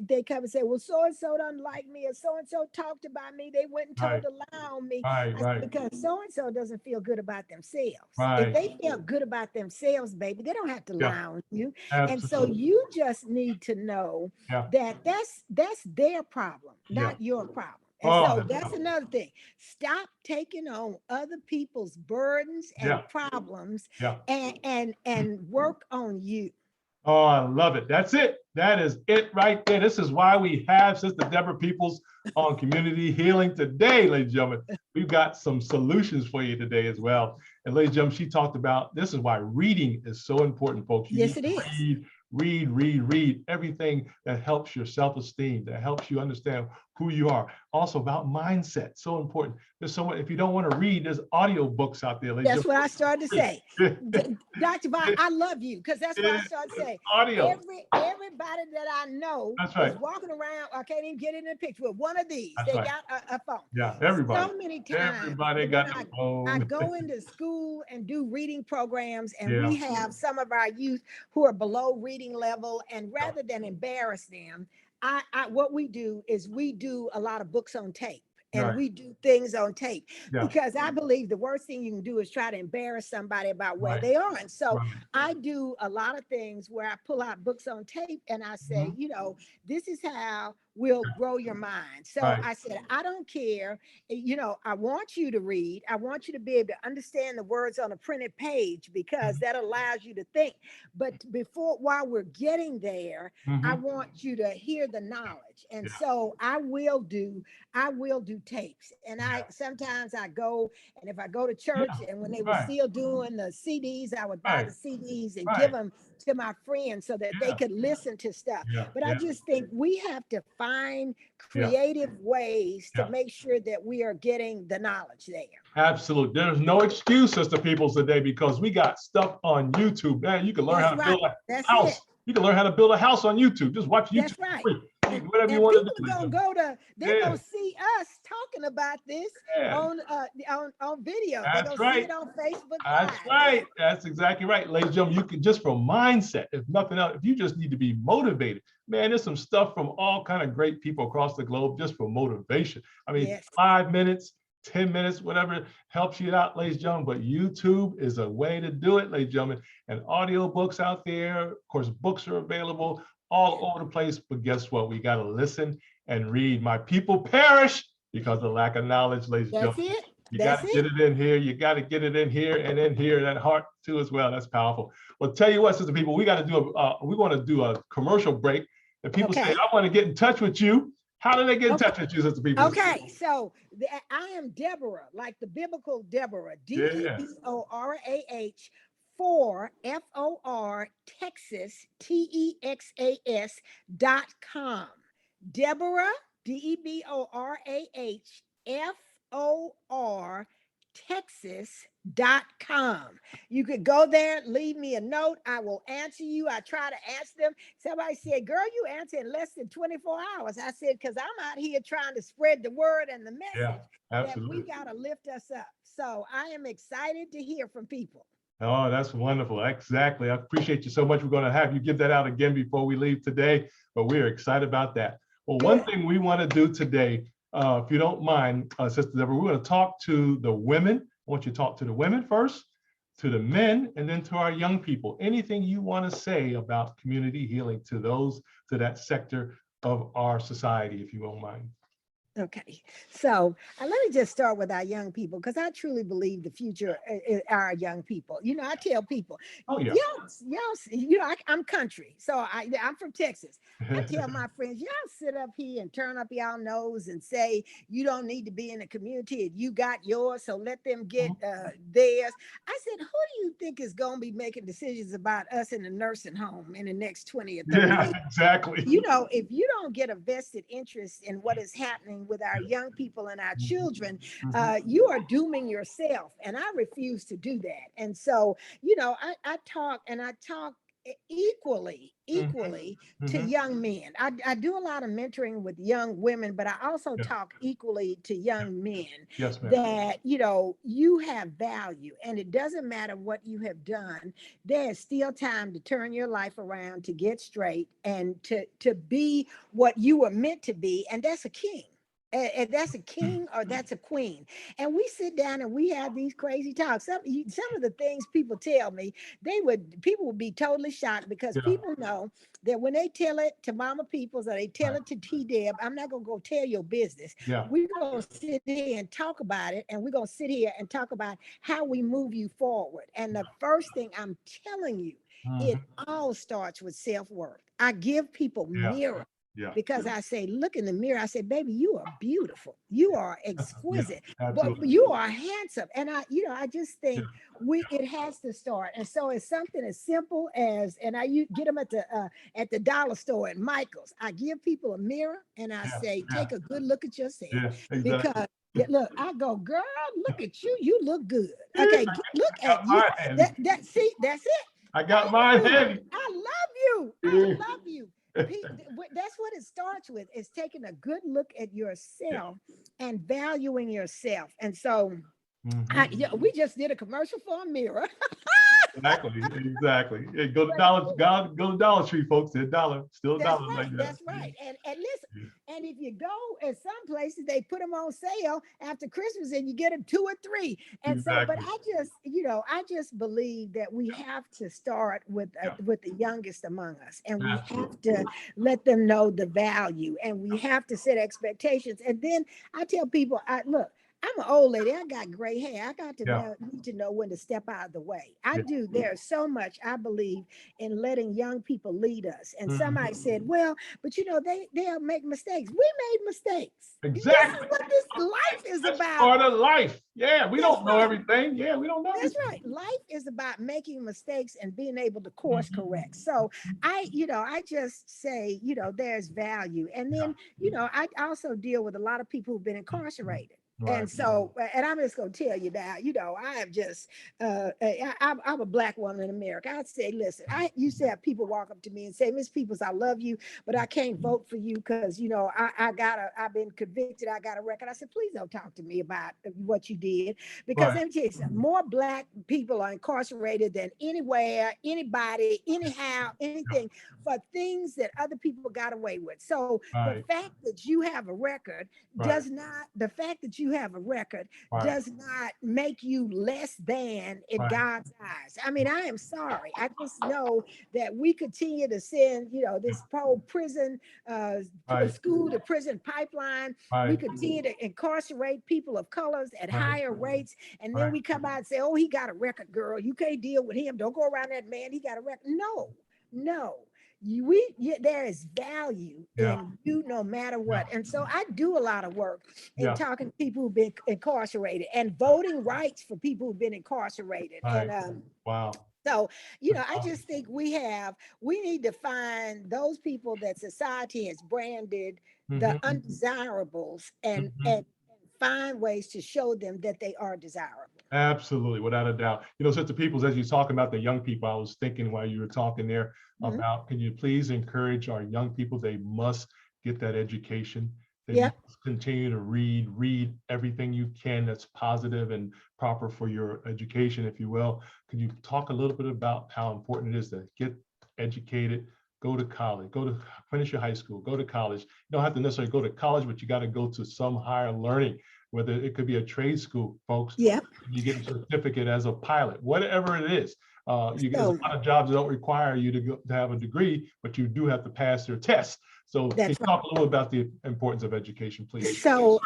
they come and say, well, so and so doesn't like me, or so and so talked about me. They went and told Right. a lie on me. Right. I said, Right. because so and so doesn't feel good about themselves. If Right. they feel good about themselves, baby, they don't have to Yeah. lie on you. And so Absolutely. you just need to know Yeah. that that's their problem, Yeah. not your problem. And Oh, so that's another thing. Stop taking on other people's burdens and yeah. problems, Yeah. and work on you. Oh, I love it. That's it. That is it right there. This is why we have Sister Deborah Peoples on Community Healing today, ladies and gentlemen. We've got some solutions for you today as well. And ladies and gentlemen, she talked about this is why reading is so important, folks. You Yes, need it to is. read everything that helps your self-esteem, that helps you understand who you are. Also about mindset, so important. There's so much, if you don't want to read, there's audio books out there. That's what I started to say. gentlemen. Dr. Vaughn, I love you, because that's what I started to say. Audio. Everybody that I know That's right. is walking around. I can't even get in the picture with one of these. That's They right. got a phone. Yeah, everybody. So many times Everybody when got the phone. I go into school and do reading programs, and Yeah. we have some of our youth who are below reading level, and rather than embarrass them, what we do is we do a lot of books on tape. And Right. we do things on tape, Yeah. because I believe the worst thing you can do is try to embarrass somebody about where Right. they are. And so Right. I do a lot of things where I pull out books on tape and I say, Mhm. you know, this is how we'll grow your mind. So Right. I said, I don't care. You know, I want you to read. I want you to be able to understand the words on a printed page, because that allows you to think. But while we're getting there, I Mhm. want you to hear the knowledge. And Yeah. so I will do tapes. And sometimes I go, and if I go to church, Yeah. and when they were Right. still doing the CDs, I would buy Right. the CDs and Right. give them to my friends so that they Yeah. could listen to stuff. Yeah. But I Yeah. just think we have to find Yeah. creative ways to Yeah. make sure that we are getting the knowledge there. Absolutely. There's no excuse, Sister Peoples, today, because we got stuff on YouTube. Man, you can learn how That's to right. build a That's house. it. You can learn how to build a house on YouTube. Just watch YouTube. That's right. Free. And, Whatever you and want to people do. are gonna they're Yeah. gonna see us talking about this Yeah. on video. They're That's gonna see right. it on Facebook That's Live. right. That's exactly right. Ladies and gentlemen, you can just from mindset, if nothing else, if you just need to be motivated, man, there's some stuff from all kind of great people across the globe just for motivation. I mean, Yes. 5 minutes, 10 minutes, whatever helps you out, ladies and gentlemen. But YouTube is a way to do it, ladies and gentlemen. And audio books out there. Of course, books are available all over the place. But guess what? We got to listen and read. My people perish because of lack of knowledge, ladies and That's gentlemen. it. You That's got to get it. it in here. You got to get it in here and in here, that heart too as well. That's powerful. Well, tell you what, sister people, we got to do we want to do a commercial break. If people say, Okay. I want to get in touch with you, How do they get in Okay. touch with you, Sister Peoples? Okay, so I am Deborah, like the biblical Deborah, Yeah. Deborah, for Texas, Texas.com. Deborah, Deborah, Texas.com. You could go there, leave me a note. I will answer you. I try to answer them. Somebody said, girl, you answer in less than 24 hours. I said, because I'm out here trying to spread the word and the Yeah, message that we absolutely. got to lift us up. So I am excited to hear from people. Oh, that's wonderful. Exactly. I appreciate you so much. We're going to have you give that out again before we leave today, but we are excited about that. Well, one Good. thing we want to do today, if you don't mind, Sister Deborah, we're going to talk to the women. I want you to talk to the women first, to the men, and then to our young people. Anything you want to say about community healing to those, to that sector of our society, if you don't mind. Okay, so let me just start with our young people because I truly believe the future is our young people. You know, I tell people, Oh, yeah. I'm country, so I'm from Texas. I tell my friends, y'all sit up here and turn up y'all nose and say you don't need to be in the community. You got yours, so let them get theirs. I said, who do you think is going to be making decisions about us in the nursing home in the next 20 or 30 Yeah, years? exactly. You know, if you don't get a vested interest in what is happening with our young people and our children, you are dooming yourself. And I refuse to do that. And so, you know, I talk equally to Mhm. young men. I do a lot of mentoring with young women, but I also Yeah. talk equally to Yeah. young men Yes, ma'am. that, you know, you have value and it doesn't matter what you have done. There's still time to turn your life around, to get straight and to be what you were meant to be. And that's a king. And that's a king or that's a queen. And we sit down and we have these crazy talks. Some of the things people tell me, people would be totally shocked because Yeah. people know that when they tell it to Mama Peoples or they tell Right. it to T Deb, I'm not gonna go tell your business. Yeah. We're gonna sit here and talk about it, and we're gonna sit here and talk about how we move you forward. And the first thing I'm telling you, it Mhm. all starts with self-worth. I give people Yeah. mirror Yeah. because I say, look in the mirror. I say, baby, you are beautiful. You are Yeah. exquisite, but Absolutely. you are handsome. And I just Yeah. think it has to start. And so it's something as simple as, and you get them at the dollar store at Michael's. I give people a mirror and I Yeah. say, Yeah. take a good look at yourself Yeah. Exactly. because look, I go, girl, look at you. You look good. I Okay, look got at you. mine handy. See, that's it. I got Thank mine you. handy. I love you. I Yeah. love you. That's what it starts with, is taking a good look at Yeah. yourself and valuing yourself. And so Mhm. we just did a commercial for a mirror. Exactly. Exactly. Yeah, go to Dollar Tree, folks. They're $1. Still a That's dollar right. like that. That's right. And listen, Yeah. and if you go at some places, they put them on sale after Christmas and you get them 2 or 3. And so, but Exactly. I just believe that we have to start Yeah. with the youngest among us, and we have Absolutely. to let them know the value, and we have to set expectations. And then I tell people, look, I'm an old lady. I got gray hair. I got to Yeah. need to know when to step out of the way. I Yeah. do. There's so much I believe in letting young people lead us. And Mhm. somebody said, well, but they'll make mistakes. We made mistakes. This is Exactly. what this life is That's about. part of life. Yeah. We That's don't know right. everything. Yeah. We don't know That's everything. right. Life is about making mistakes and being able to course Mhm. correct. So I just say, there's value. And Yeah. then, I also deal with a lot of people who've been incarcerated. Right. And so, and I'm just going to tell you now, I have just, I'm a Black woman in America. I'd say, listen, I used to have people walk up to me and say, Miss Peoples, I love you, but I can't vote for you because, I've been convicted. I got a record. I said, please don't talk to me about what you did. Because Right. let me tell you something, more Black people are incarcerated than anywhere, anybody, anyhow, anything, for things that other people got away with. So the Right. fact that you have a record Right. the fact that you have a record Right. does not make you less than in Right. God's eyes. I mean, I am sorry. I just know that we continue to send, this whole prison, Right. school to prison pipeline. We Right. continue to incarcerate people of colors at Right. higher rates. And then Right. we come out and say, oh, he got a record, girl. You can't deal with him. Don't go around that man. He got a record. No, no. there is value Yeah. in you no matter Yeah. what. And so I do a lot of work in Yeah. talking to people who've been incarcerated and voting rights for people who've been incarcerated. Right. And Wow. so, That's I awesome. just think we need to find those people that society has branded the Mhm. undesirables, and Mhm. find ways to show them that they are desirable. Absolutely, without a doubt. Sister Peoples, as you're talking about the young people, I was thinking while you were talking there Mhm. about, can you please encourage our young people? They must get that education. They Yep. must continue to read everything you can that's positive and proper for your education, if you will. Can you talk a little bit about how important it is to get educated, go to college, finish your high school, go to college. You don't have to necessarily go to college, but you got to go to some higher learning, whether it could be a trade school, folks. Yep. You get a certificate as a pilot, whatever it is. There's a So lot of jobs that don't require you to have a degree, but you do have to pass your test. So can you that's right. talk a little about the importance of education, please? So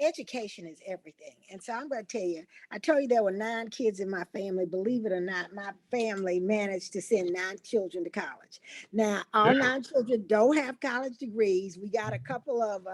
education is everything. And so I'm going to tell you, I told you there were 9 kids in my family. Believe it or not, my family managed to send 9 children to college. Now, Yeah. all 9 children don't have college degrees. We got a couple of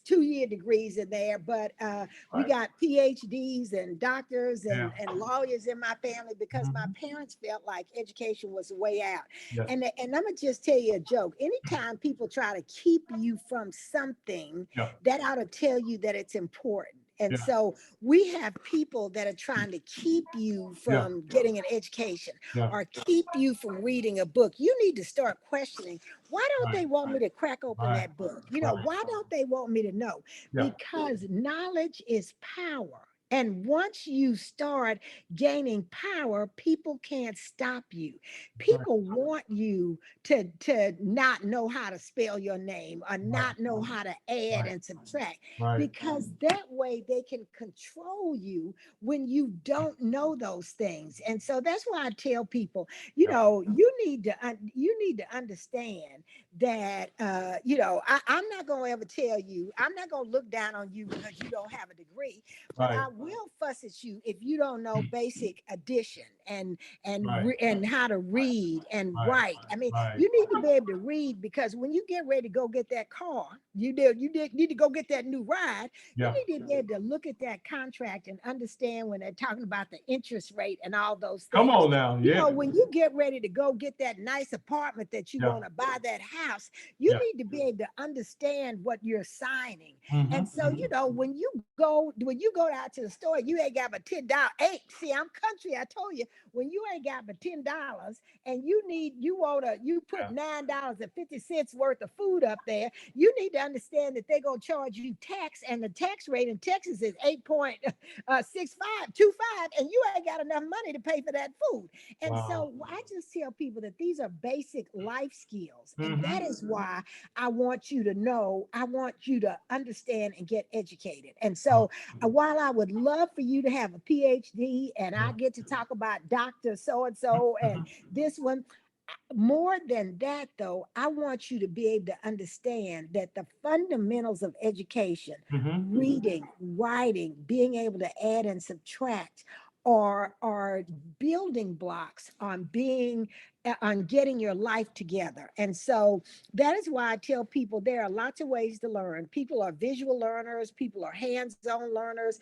2-year degrees in there, but we Right. got PhDs and doctors Yeah. and lawyers in my family because my Mhm. parents felt like education was the way out. Yes. And I'm gonna just tell you a joke. Anytime people try to keep you from something, Yeah. that ought to tell you that it's important. And Yeah. so we have people that are trying to keep you Yeah. from getting an education Yeah. or keep you from reading a book. You need to start questioning, why don't Right. they want me to crack open Right. that book? Right. Why don't they want me to know? Yeah. Because knowledge is power. And once you start gaining power, people can't stop you. Right. People want you to not know how to spell your name or Right. not know how to add Right. and subtract, Right. because that way they can control you when you don't know those things. And so that's why I tell people, Yeah. you need to understand that I'm not going to ever tell you, I'm not going to look down on you because you don't have a degree, but Right. I will fuss at you if you don't know basic addition Right. and how to read and Right. write. I mean, Right. you need to be able to read, because when you get ready to go get that car, need to go get that new ride. You Yeah. need to be able to look at that contract and understand when they're talking about the interest rate and all those Come things. on now. Yeah. When you get ready to go get that nice apartment that you Yeah. want to buy, that house, you Yeah. need to be able to understand what you're signing. And Mhm. so, when you go out to the store, you ain't got but $10. Hey, see, I'm country. I told you, when you ain't got but $10 and you put Yeah. $9.50 worth of food up there, you need to understand that they're gonna charge you tax, and the tax rate in Texas is 8.6525, and you ain't got enough money to pay for that food. And Wow. so I just tell people that these are basic life skills, and that Mhm. is why I want you to know, I want you to understand and get educated. And so while I would love for you to have a PhD and I Yeah. get to talk about Dr. So and so and Mhm. this one, more than that, though, I want you to be able to understand that the fundamentals of education, Mhm. reading, writing, being able to add and subtract, are building blocks on getting your life together. And so that is why I tell people there are lots of ways to learn. People are visual learners, people are hands-on learners,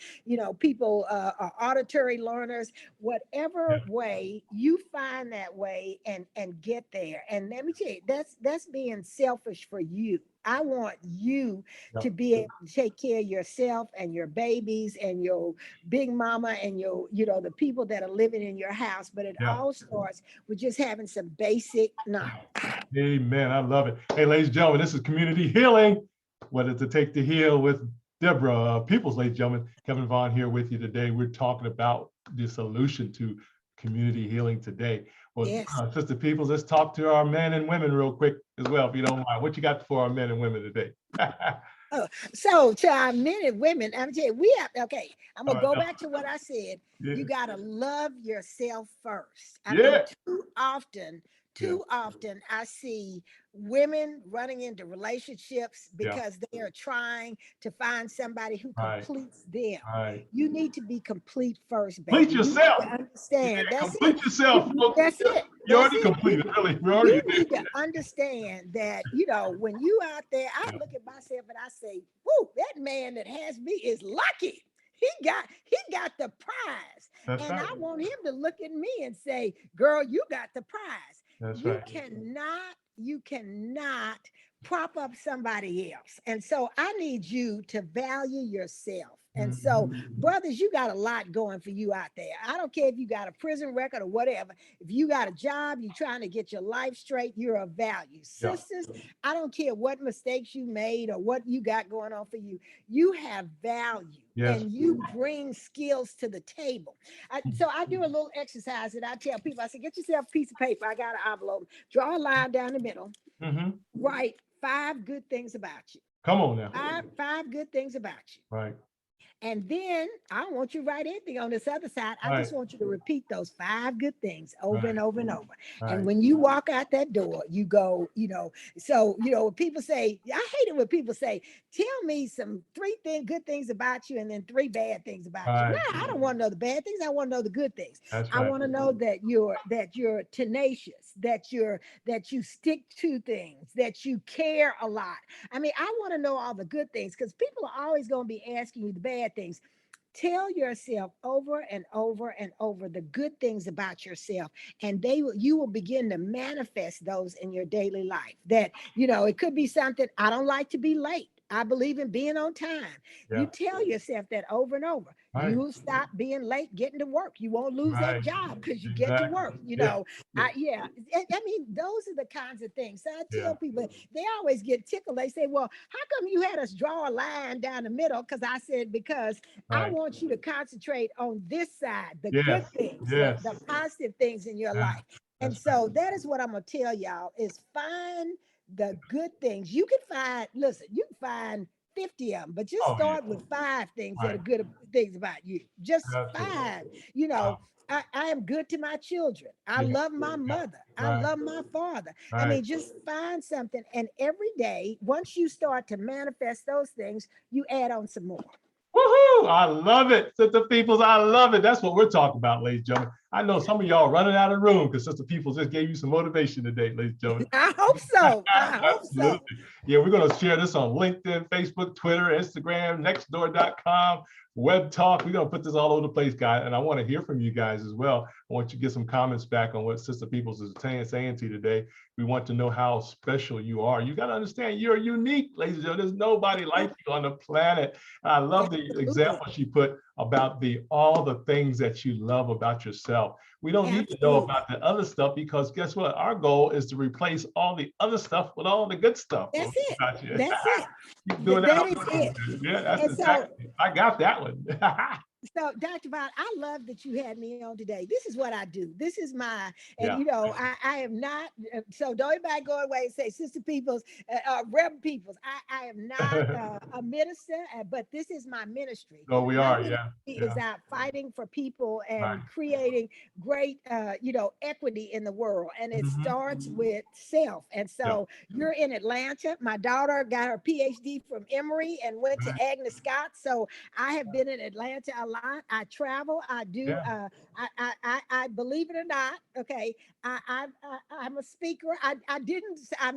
people are auditory learners. Yeah. Whatever way you find that way and get there. And let me tell you, that's being selfish for you. I want you Yeah. to be able to take care of yourself and your babies and your big mama and the people that are living in your house. But it Yeah. all starts with just having some basic knowledge. Amen. I love it. Hey, ladies and gentlemen, this is Community Healing. What does it take to heal with Deborah Peoples, ladies and gentlemen. Kevin Vaughan here with you today. We're talking about the solution to community healing today. Well, Yes. Sister Peoples, let's talk to our men and women real quick as well, if you don't mind. What you got for our men and women today? Oh, so to our men and women, I'm telling you, I'm All gonna right, go now. back to what I said. Yeah. You gotta love yourself first. I mean, Yeah. too often Too often I see women running into relationships Yeah. because they are trying to find somebody who Right. completes them. Right. You need to be complete first, Complete baby. You need yourself. to understand. Yeah, That's it. complete yourself, folks. That's it. You That's already it. completed, really. We're already You there. need to understand that, you know, when you out there, I Yeah. look at myself and I say, whoo, that man that has me is lucky. He got the prize. That's And right. I want him to look at me and say, girl, you got the prize. That's You right. cannot prop up somebody else. And so I need you to value yourself. And so, Mhm. brothers, you got a lot going for you out there. I don't care if you got a prison record or whatever. If you got a job, you're trying to get your life straight, you're of value. Yeah. Sisters, I don't care what mistakes you made or what you got going on for you. You have value Yes. and you bring skills to the table. So I do a little exercise that I tell people. I say, get yourself a piece of paper. I got an envelope. Draw a line down the middle. Hmm. Write 5 good things about you. Come on now. Five good things about you. Right. And then I don't want you to write anything on this other side. I Right. just want you to repeat those 5 good things over Right. and over and over. And Right. when you walk out that door, you go, so, when people say, I hate it when people say, tell me some good things about you and then 3 bad things about you. Right. No, I don't want to know the bad things. I want to know the good things. That's I right. want to know that you're tenacious, that you stick to things, that you care a lot. I mean, I want to know all the good things because people are always going to be asking you the bad things. Tell yourself over and over and over the good things about yourself, and you will begin to manifest those in your daily life. That it could be something. I don't like to be late. I believe in being on time. You Yeah. tell yourself that over and over. Right. You'll stop being late getting to work. You won't lose that Right. job because you get to Exactly. work. Yeah. Yeah. I mean, those are the kinds of things. So I Yeah. tell people, they always get tickled. They say, well, how come you had us draw a line down the middle? Because I said, because I Right. want you to concentrate on this side, the good Yes. things, Yes. the positive things in your Yeah. life. And That's right. so that is what I'm going to tell y'all is find the good things. You can find 50 of them, but just Oh yeah. start with 5 things that Right. are good things about you. Just Absolutely. 5, you know. Wow. I am good to my children. I Yeah. love my Yeah. mother. I Right. love my father. I Right. mean, just find something. And every day, once you start to manifest those things, you add on some more. Woohoo! I love it, Sister Peoples. I love it. That's what we're talking about, ladies and gentlemen. I know some of y'all running out of the room because Sister Peoples just gave you some motivation today, ladies and gentlemen. I hope so. I hope Absolutely. so. Yeah, we're going to share this on LinkedIn, Facebook, Twitter, Instagram, nextdoor.com, Web Talk. We're going to put this all over the place, guys. And I want to hear from you guys as well. I want you to get some comments back on what Sister Peoples is saying to you today. We want to know how special you are. You got to understand you're unique, ladies and gentlemen. There's nobody like you on the planet. And I love the Absolutely. example she put about all the things that you love about yourself. We don't need to know Absolutely. about the other stuff because guess what? Our goal is to replace all the other stuff with all the good stuff. That's it. About you. That's it. Keep doing that. That is it. Yeah, that's And so exactly. I got that one. So, Dr. Vaughn, I love that you had me on today. This is what I do. This is and Yeah. I am not, so don't anybody go away and say, Sister Peoples, Reverend Peoples. I am not a minister, but this is my ministry. So we My are. ministry Yeah. is Yeah. out fighting for people Right. and creating great, equity in the world. And it Mhm. starts with self. And Yeah. so you're in Atlanta. My daughter got her PhD from Emory and went to Right. Agnes Scott. So I have been in Atlanta a lot. I travel. I do. Yeah. I believe it or not. Okay. I'm a speaker. I'm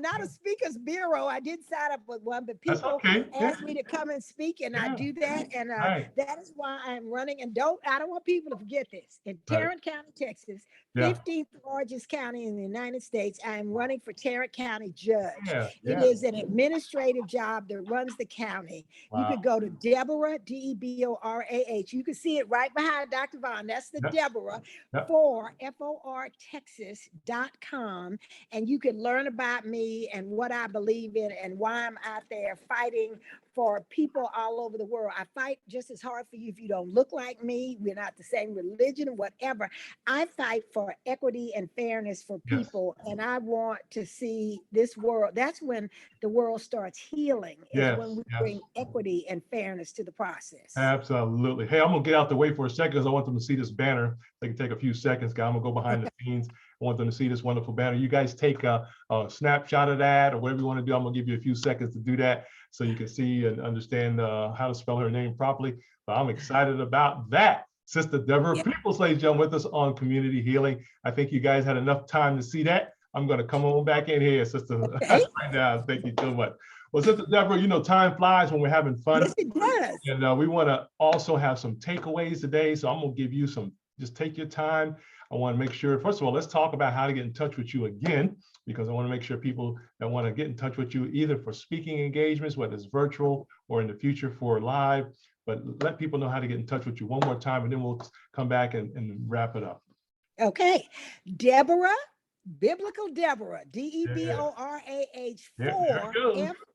not a speakers bureau. I did sign up with one, but That's people okay. Yeah. ask me to come and speak, and I Yeah. do that. And Right. that is why I'm running. And I don't want people to forget this. In Right. Tarrant County, Texas, Yeah. 15th largest county in the United States, I am running for Tarrant County judge. Yeah. It Yeah. is an administrative job that runs the county. You Wow. could go to Deborah, DEBORAH. You can see it right behind Dr. Vaughn. That's the Yeah. Deborah Yeah. for FORTexas.com. And you can learn about me and what I believe in and why I'm out there fighting for people all over the world. I fight just as hard for you if you don't look like me. We're not the same religion, whatever. I fight for equity and fairness for Yes. people. And I want to see this world. That's when the world starts healing, is Yes. when we Yes. bring equity and fairness to the process. Absolutely. Hey, I'm gonna get out the way for a second because I want them to see this banner. They can take a few seconds, guys. I'm gonna go behind the scenes. I want them to see this wonderful banner. You guys take a snapshot of that or whatever you want to do. I'm gonna give you a few seconds to do that so you can see and understand how to spell her name properly. But I'm excited about that. Sister Deborah Peoples, ladies and gentlemen, with us on Community Healing. I think you guys had enough time to see that. I'm going to come on back in here, Sister, right now. Thank you so much. Well, Sister Deborah, you know, time flies when we're having fun. Yes, it does. And we want to also have some takeaways today. So I'm going to give you some, just take your time. I want to make sure, first of all, let's talk about how to get in touch with you again, because I want to make sure people that want to get in touch with you, either for speaking engagements, whether it's virtual or in the future for live, but let people know how to get in touch with you one more time, and then we'll come back and wrap it up. Okay. Deborah, Biblical Deborah, DEBORAH 4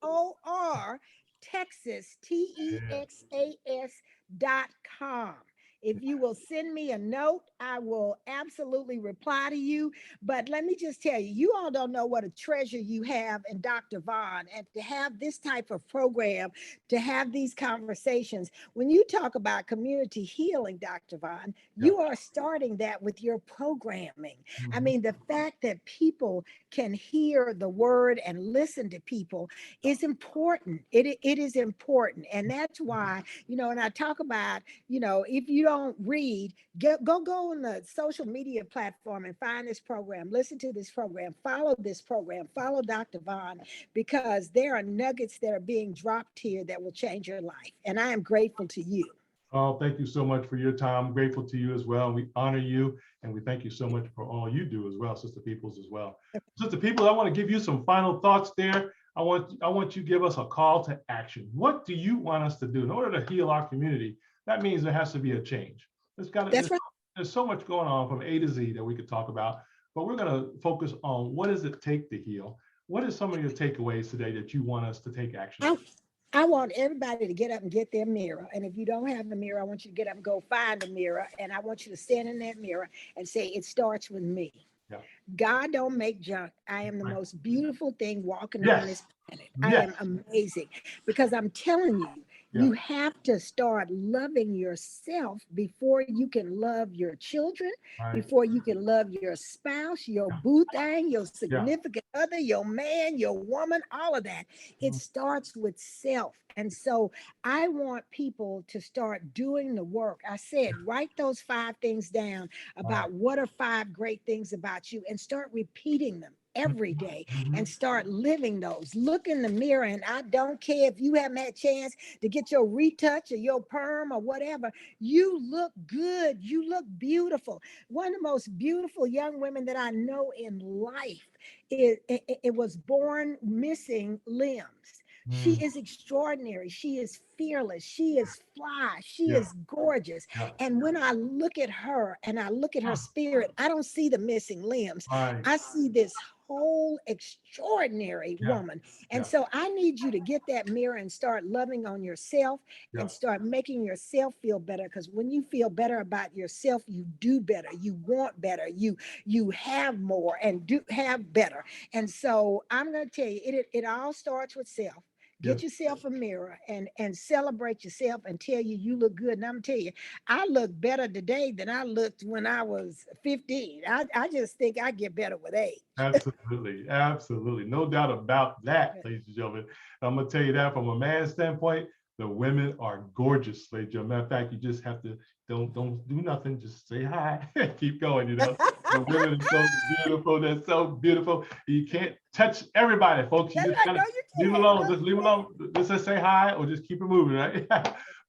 FOR, Texas, TEXAS.com. If you will send me a note, I will absolutely reply to you. But let me just tell you, you all don't know what a treasure you have in Dr. Vaughan, and to have this type of program, to have these conversations. When you talk about community healing, Dr. Vaughan, you are starting that with your programming. I mean, the fact that people can hear the word and listen to people is important. It is important. And that's why, you know, and I talk about, you know, if you don't read, go on the social media platform and find this program, listen to this program, follow this program, follow Dr. Vaughan, because there are nuggets that are being dropped here that will change your life. And I am grateful to you. Oh, thank you so much for your time. I'm grateful to you as well. We honor you, and we thank you so much for all you do as well, Sister Peoples as well. Sister Peoples, I want to give you some final thoughts there. I want you to give us a call to action. What do you want us to do in order to heal our community? That means there has to be a change. There's so much going on from A to Z that we could talk about, but we're going to focus on what does it take to heal? What is some of your takeaways today that you want us to take action? I want everybody to get up and get their mirror. And if you don't have a mirror, I want you to get up and go find a mirror. And I want you to stand in that mirror and say, it starts with me. Yeah. God don't make junk. I am the most beautiful thing walking on this planet. I am amazing, because I'm telling you, you have to start loving yourself before you can love your children, before you can love your spouse, your boo thing, your significant other, your man, your woman, all of that. It starts with self. And so I want people to start doing the work. I said, write those 5 things down about what are 5 great things about you, and start repeating them every day and start living those. Look in the mirror, and I don't care if you haven't had a chance to get your retouch or your perm or whatever. You look good. You look beautiful. One of the most beautiful young women that I know in life it was born missing limbs. She is extraordinary. She is fearless. She is fly. She is gorgeous. And when I look at her and I look at her spirit, I don't see the missing limbs. I see this whole extraordinary woman. And so I need you to get that mirror and start loving on yourself and start making yourself feel better. Because when you feel better about yourself, you do better. You want better. You have more and do have better. And so I'm going to tell you, it all starts with self. Get yourself a mirror and celebrate yourself and tell you look good. And I'm gonna tell you, I look better today than I looked when I was 15. I just think I get better with age. Absolutely, absolutely. No doubt about that, ladies and gentlemen. I'm gonna tell you that from a man's standpoint, the women are gorgeous, ladies and gentlemen. Matter of fact, you just have to don't do nothing, just say hi, keep going, you know. The women are so beautiful, they're so beautiful. You can't touch everybody, folks. You just gotta leave alone, just leave alone. Just say hi or just keep it moving, right?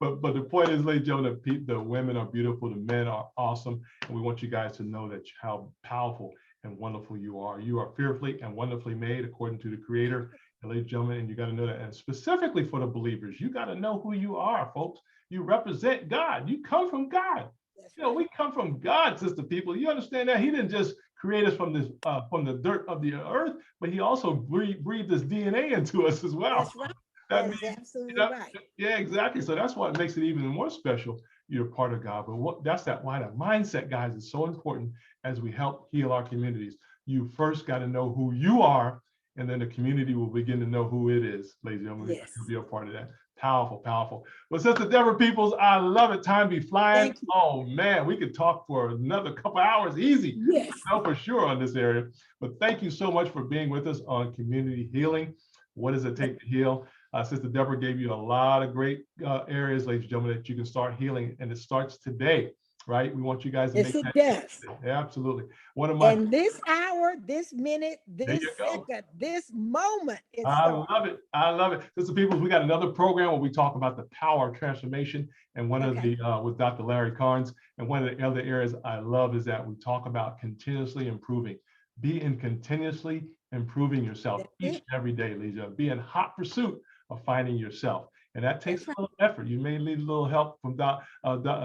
But the point is, ladies and gentlemen, the women are beautiful, the men are awesome, and we want you guys to know that how powerful and wonderful you are. You are fearfully and wonderfully made according to the Creator. And ladies and gentlemen, and you got to know that. And specifically for the believers, you got to know who you are, folks. You represent God. You come from God. You know, we come from God, Sister People. You understand that? He didn't just create us from the dirt of the earth, but he also breathed this DNA into us as well. That's right. That is absolutely right. Yeah, exactly. So that's what makes it even more special. You're part of God. But why that mindset, guys, is so important as we help heal our communities. You first got to know who you are, and then the community will begin to know who it is, ladies and gentlemen. You'll be a part of that. Powerful, powerful. Well, Sister Deborah Peoples, I love it. Time be flying. Thank you. Oh man, we could talk for another couple hours easy. Yes. I know for sure on this area. But thank you so much for being with us on community healing. What does it take to heal? Sister Deborah gave you a lot of great areas, ladies and gentlemen, that you can start healing, and it starts today, right? We want you guys to Yes, make it that. does. Yeah, absolutely. One of my And this hour, this minute, There this you go. second, this moment, it I starts. love it. I love it. Sister Peoples, we got another program where we talk about the power of transformation. And one of the, with Dr. Larry Carnes, and one of the other areas I love is that we talk about continuously improving. Be in continuously improving yourself each and every day, Lisa. Be in hot pursuit of finding yourself. And that takes a little effort. You may need a little help from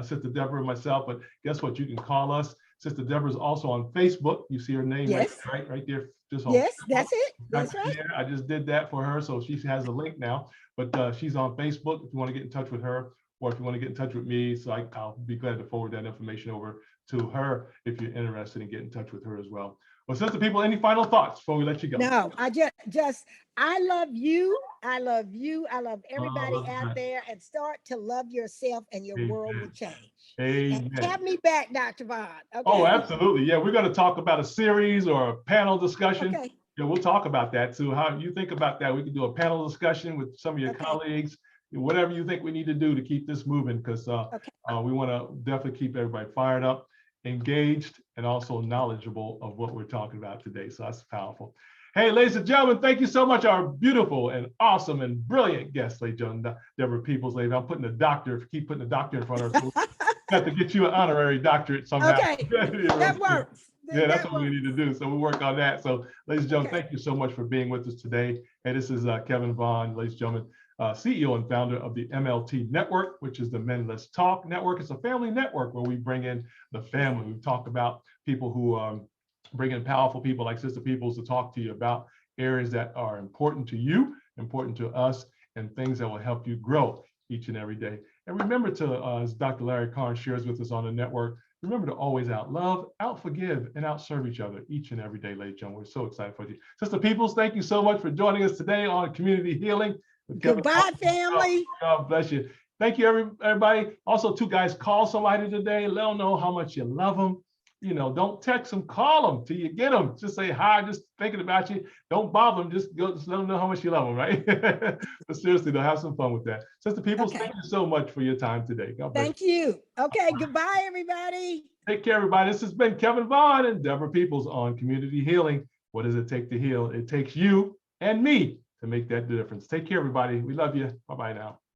Sister Deborah and myself, but guess what? You can call us. Sister Deborah is also on Facebook. You see her name right there. Just on Yes, Facebook. that's it. That's right. There. I just did that for her, so she has a link now. But she's on Facebook if you want to get in touch with her, or if you want to get in touch with me. So I'll be glad to forward that information over to her if you're interested in getting in touch with her as well. Well, Sister People, any final thoughts before we let you go? No, I love you. I love you. I love everybody out there, and start to love yourself, and your world will change. Amen. And have me back, Dr. Vaughn. Okay? Oh, absolutely. Yeah, we're going to talk about a series or a panel discussion. Okay. Yeah, we'll talk about that too. How you think about that? We can do a panel discussion with some of your colleagues, whatever you think we need to do to keep this moving, because we want to definitely keep everybody fired up, engaged, and also knowledgeable of what we're talking about today. So that's powerful. Hey, ladies and gentlemen, thank you so much. Our beautiful and awesome and brilliant guest, ladies and gentlemen, Deborah Peoples. Lady, I'm putting the doctor, keep putting the doctor in front of her. So got to get you an honorary doctorate somehow. Okay, that works. Yeah, that's what we need to do. So we'll work on that. So, ladies and gentlemen, thank you so much for being with us today. Hey, this is Kevin Vaughan, ladies and gentlemen, CEO and founder of the MLT Network, which is the Men Let's Talk Network. It's a family network where we bring in the family. We talk about people who bring in powerful people like Sister Peoples to talk to you about areas that are important to you, important to us, and things that will help you grow each and every day. And remember to, as Dr. Larry Carnes shares with us on the network, remember to always out love, out forgive, and out serve each other each and every day, ladies and gentlemen. We're so excited for you. Sister Peoples, thank you so much for joining us today on Community Healing. Goodbye, family. God bless you. Thank you, everybody. Also, too, guys, call somebody today. Let them know how much you love them. You know, don't text them, call them till you get them. Just say hi, just thinking about you. Don't bother them, just let them know how much you love them, right? But seriously, they'll have some fun with that. Sister Peoples, thank you so much for your time today. God bless you. Thank you. Okay, goodbye, everybody. Take care, everybody. This has been Kevin Vaughan and Deborah Peoples on Community Healing. What does it take to heal? It takes you and me to make that difference. Take care, everybody. We love you. Bye-bye now.